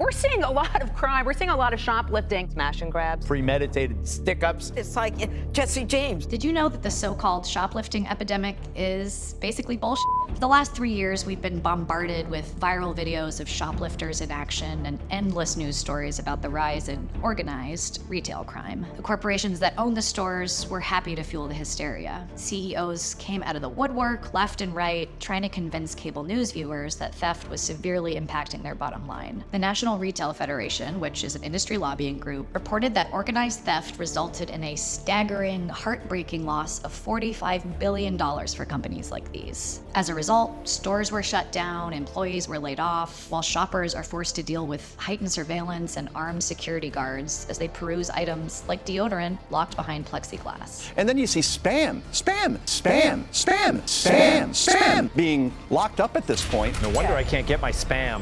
We're seeing a lot of crime. We're seeing a lot of shoplifting. Smash and grabs. Premeditated stick-ups. It's like Jesse James. Did you know that the so-called shoplifting epidemic is basically bullshit? For the last 3 years, we've been bombarded with viral videos of shoplifters in action and endless news stories about the rise in organized retail crime. The corporations that own the stores were happy to fuel the hysteria. CEOs came out of the woodwork, left and right, trying to convince cable news viewers that theft was severely impacting their bottom line. The National Retail Federation, which is an industry lobbying group, reported that organized theft resulted in a staggering, heartbreaking loss of $45 billion for companies like these. As a result, stores were shut down, employees were laid off, while shoppers are forced to deal with heightened surveillance and armed security guards as they peruse items like deodorant locked behind plexiglass. And then you see spam being locked up at this point. No wonder I can't get my spam.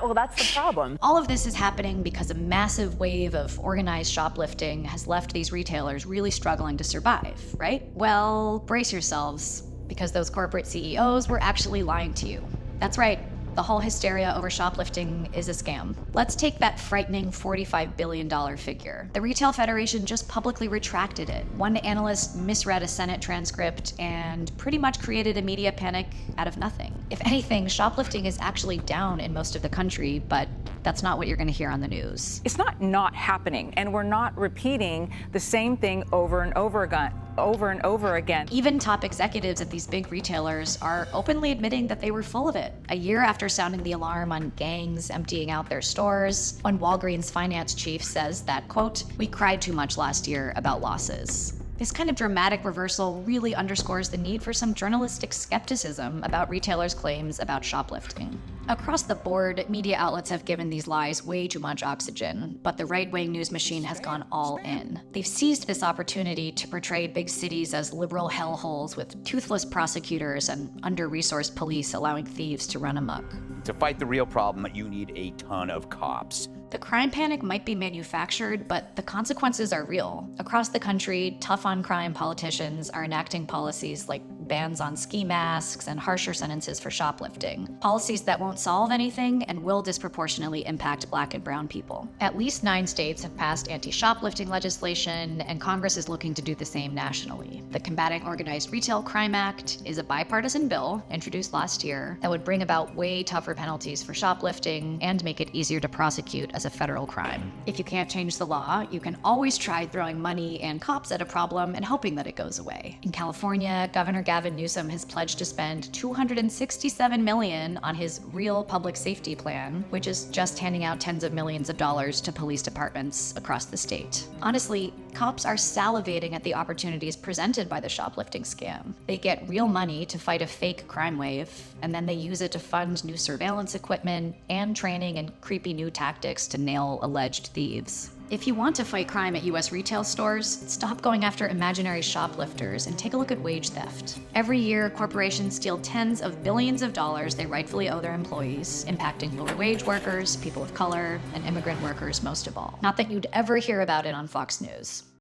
Well, that's the problem. All of this is happening because a massive wave of organized shoplifting has left these retailers really struggling to survive, right? Well, brace yourselves, because those corporate CEOs were actually lying to you. That's right. The whole hysteria over shoplifting is a scam. Let's take that frightening $45 billion figure. The Retail Federation just publicly retracted it. One analyst misread a Senate transcript and pretty much created a media panic out of nothing. If anything, shoplifting is actually down in most of the country, but that's not what you're going to hear on the news. It's not happening, and we're not repeating the same thing over and over again. Even top executives at these big retailers are openly admitting that they were full of it. A year after sounding the alarm on gangs emptying out their stores, one Walgreens finance chief says that, quote, "We cried too much last year about losses." This kind of dramatic reversal really underscores the need for some journalistic skepticism about retailers' claims about shoplifting. Across the board, media outlets have given these lies way too much oxygen, but the right-wing news machine has gone all in. They've seized this opportunity to portray big cities as liberal hellholes with toothless prosecutors and under-resourced police allowing thieves to run amok. To fight the real problem, you need a ton of cops. The crime panic might be manufactured, but the consequences are real. Across the country, tough-on-crime politicians are enacting policies like bans on ski masks and harsher sentences for shoplifting. Policies that won't solve anything and will disproportionately impact Black and brown people. At least 9 states have passed anti-shoplifting legislation, and Congress is looking to do the same nationally. The Combating Organized Retail Crime Act is a bipartisan bill introduced last year that would bring about way tougher penalties for shoplifting and make it easier to prosecute as a federal crime. If you can't change the law, you can always try throwing money and cops at a problem and hoping that it goes away. In California, Governor Gavin Newsom has pledged to spend $267 million on his Real Public Safety Plan, which is just handing out tens of millions of dollars to police departments across the state. Honestly, cops are salivating at the opportunities presented by the shoplifting scam. They get real money to fight a fake crime wave, and then they use it to fund new surveillance equipment and training and creepy new tactics to nail alleged thieves. If you want to fight crime at US retail stores, stop going after imaginary shoplifters and take a look at wage theft. Every year, corporations steal tens of billions of dollars they rightfully owe their employees, impacting lower wage workers, people of color, and immigrant workers most of all. Not that you'd ever hear about it on Fox News.